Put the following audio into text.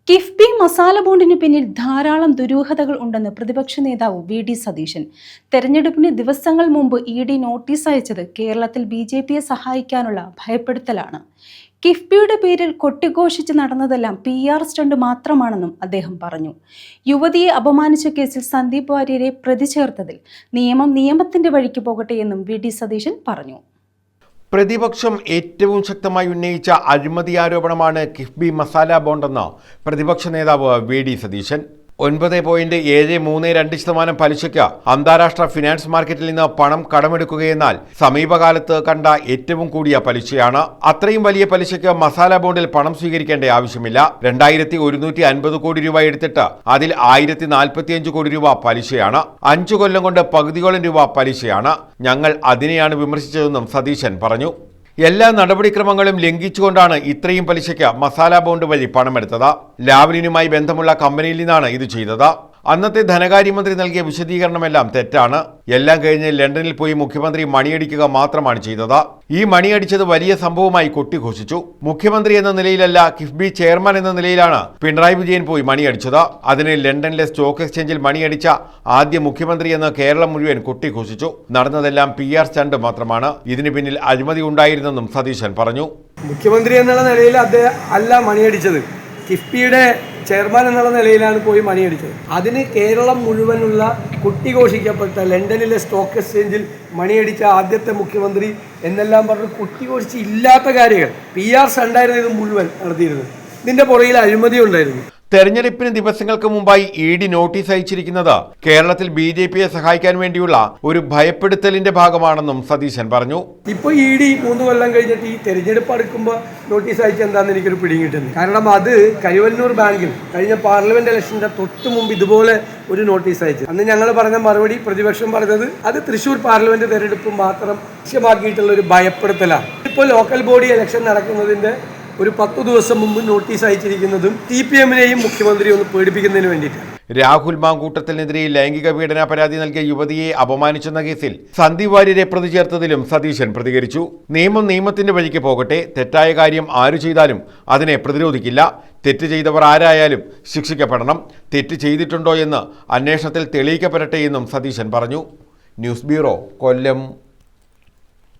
കിഫ്ബി മസാല ബോണ്ടിന് പിന്നിൽ ധാരാളം ദുരൂഹതകൾ ഉണ്ടെന്ന് പ്രതിപക്ഷ നേതാവ് വി.ഡി. സതീശൻ. തെരഞ്ഞെടുപ്പിന് ദിവസങ്ങൾ മുമ്പ് ഇ.ഡി. നോട്ടീസ് അയച്ചത് കേരളത്തിൽ ബി.ജെ.പിയെ സഹായിക്കാനുള്ള ഭയപ്പെടുത്തലാണ്. കിഫ്ബിയുടെ പേരിൽ കൊട്ടിഘോഷിച്ച് നടന്നതെല്ലാം PR സ്റ്റണ്ട് മാത്രമാണെന്നും അദ്ദേഹം പറഞ്ഞു. യുവതിയെ അപമാനിച്ച കേസിൽ സന്ദീപ് വാര്യരെ പ്രതി ചേർത്തതിൽ നിയമം നിയമത്തിന്റെ വഴിക്ക് പോകട്ടെ എന്നും വി.ഡി. സതീശൻ പറഞ്ഞു. പ്രതിപക്ഷം ഏറ്റവും ശക്തമായി ഉന്നയിച്ച അഴിമതി ആരോപണമാണ് കിഫ്ബി മസാല ബോണ്ടെന്ന് പ്രതിപക്ഷ നേതാവ് വി.ഡി. സതീശൻ. 9.732% പലിശയ്ക്ക് അന്താരാഷ്ട്ര ഫിനാൻസ് മാർക്കറ്റിൽ നിന്ന് പണം കടമെടുക്കുകയെന്നാൽ സമീപകാലത്ത് കണ്ട ഏറ്റവും കൂടിയ പലിശയാണ്. അത്രയും വലിയ പലിശയ്ക്ക് മസാല ബോണ്ടിൽ പണം സ്വീകരിക്കേണ്ട ആവശ്യമില്ല. 2150 കോടി രൂപ എടുത്തിട്ട് അതിൽ 1045 കോടി രൂപ പലിശയാണ്. 5 കൊല്ലം കൊണ്ട് പകുതിയോളം രൂപ പലിശയാണ്. ഞങ്ങൾ അതിനെയാണ് വിമർശിച്ചതെന്നും സതീശൻ പറഞ്ഞു. എല്ലാ നടപടിക്രമങ്ങളും ലംഘിച്ചുകൊണ്ടാണ് ഇത്രയും പലിശയ്ക്ക് മസാല ബോണ്ട് വഴി പണമെടുത്തത്. ലാവ്ലിനുമായി ബന്ധമുള്ള കമ്പനിയിൽ നിന്നാണ് ഇത് ചെയ്തത്. അന്നത്തെ ധനകാര്യമന്ത്രി നൽകിയ വിശദീകരണമെല്ലാം തെറ്റാണ്. എല്ലാം കഴിഞ്ഞ് ലണ്ടനിൽ പോയി മുഖ്യമന്ത്രി മണിയടിക്കുക മാത്രമാണ് ചെയ്തത്. ഈ മണിയടിച്ചത് വലിയ സംഭവമായി കൊട്ടിഘോഷിച്ചു. മുഖ്യമന്ത്രി എന്ന നിലയിലല്ല, കിഫ്ബി ചെയർമാൻ എന്ന നിലയിലാണ് പിണറായി വിജയൻ പോയി മണിയടിച്ചത്. അതിന് ലണ്ടനിലെ സ്റ്റോക്ക് എക്സ്ചേഞ്ചിൽ മണിയടിച്ച ആദ്യ മുഖ്യമന്ത്രി എന്ന് കേരളം മുഴുവൻ കൊട്ടിഘോഷിച്ചു. നടന്നതെല്ലാം PR സ്റ്റണ്ട് മാത്രമാണ്. ഇതിന് പിന്നിൽ അഴിമതി ഉണ്ടായിരുന്നെന്നും സതീശൻ പറഞ്ഞു. മുഖ്യമന്ത്രി എന്നുള്ള നിലയിൽ അദ്ദേഹം അല്ല മണിയടിച്ചത്, കിഫ്ബിയുടെ ചെയർമാൻ എന്നുള്ള നിലയിലാണ് പോയി മണിയടിച്ചത്. അതിന് കേരളം മുഴുവനുള്ള കുട്ടിഘോഷിക്കപ്പെട്ട ലണ്ടനിലെ സ്റ്റോക്ക് എക്സ്ചേഞ്ചിൽ മണിയടിച്ച ആദ്യത്തെ മുഖ്യമന്ത്രി എന്നെല്ലാം പറഞ്ഞ് കുട്ടിഘോഷിച്ച് ഇല്ലാത്ത കാര്യങ്ങൾ PR സ്റ്റണ്ടായിരുന്നു ഇത് മുഴുവൻ നടത്തിയിരുന്നത്. ഇതിന്റെ പുറകിൽ അഴിമതി ഉണ്ടായിരുന്നു. തെരഞ്ഞെടുപ്പിന് ദിവസങ്ങൾക്ക് മുമ്പായി ഇ.ഡി. നോട്ടീസ് അയച്ചിരിക്കുന്നത് കേരളത്തിൽ ബി.ജെ.പിയെ സഹായിക്കാൻ വേണ്ടിയുള്ള ഒരു ഭയപ്പെടുത്തലിന്റെ ഭാഗമാണെന്നും സതീശൻ പറഞ്ഞു. ഇപ്പോൾ ഇ.ഡി. 3 കൊല്ലം കഴിഞ്ഞിട്ട് ഈ തെരഞ്ഞെടുപ്പ് അടുക്കുമ്പോൾ നോട്ടീസ് അയച്ച എന്താണെന്ന് എനിക്കൊരു പിടിയും കിട്ടുന്നു. കാരണം അത് കരുവന്നൂർ ബാങ്കിൽ കഴിഞ്ഞ പാർലമെന്റ് ഇലക്ഷന്റെ തൊട്ട് മുമ്പ് ഇതുപോലെ ഒരു നോട്ടീസ് അയച്ചു. അന്ന് ഞങ്ങൾ പറഞ്ഞ മറുപടി പ്രതിപക്ഷം പറഞ്ഞത് അത് തൃശ്ശൂർ പാർലമെന്റ് തെരഞ്ഞെടുപ്പ് മാത്രം ലക്ഷ്യമാക്കിയിട്ടുള്ള ഒരു ഭയപ്പെടുത്തലാണ്. ഇപ്പോൾ ലോക്കൽ ബോഡി ഇലക്ഷൻ നടക്കുന്നതിന്റെ ഒരു 10 ദിവസം മുമ്പ് നോട്ടീസ് അയച്ചിരിക്കുന്നതും CPM-നെയും മുഖ്യമന്ത്രി ഒന്ന് പേടിപ്പിക്കുന്നതിന് വേണ്ടിയിട്ടാണ്. രാഹുൽ മാങ്കൂട്ടത്തിനെതിരെ ലൈംഗിക പീഡന പരാതി നൽകിയ യുവതിയെ അപമാനിച്ചെന്ന കേസിൽ സന്ദീപ് വാര്യരെ പ്രതി ചേർത്തതിലും സതീശൻ പ്രതികരിച്ചു. നിയമം നിയമത്തിന്റെ വഴിക്ക് പോകട്ടെ. തെറ്റായ കാര്യം ആരു ചെയ്താലും അതിനെ പ്രതിരോധിക്കില്ല. തെറ്റ് ചെയ്തവർ ആരായാലും ശിക്ഷിക്കപ്പെടണം. തെറ്റ് ചെയ്തിട്ടുണ്ടോ എന്ന് അന്വേഷണത്തിൽ തെളിയിക്കപ്പെടട്ടെ എന്നും സതീശൻ പറഞ്ഞു. ന്യൂസ് ബ്യൂറോ, കൊല്ലം.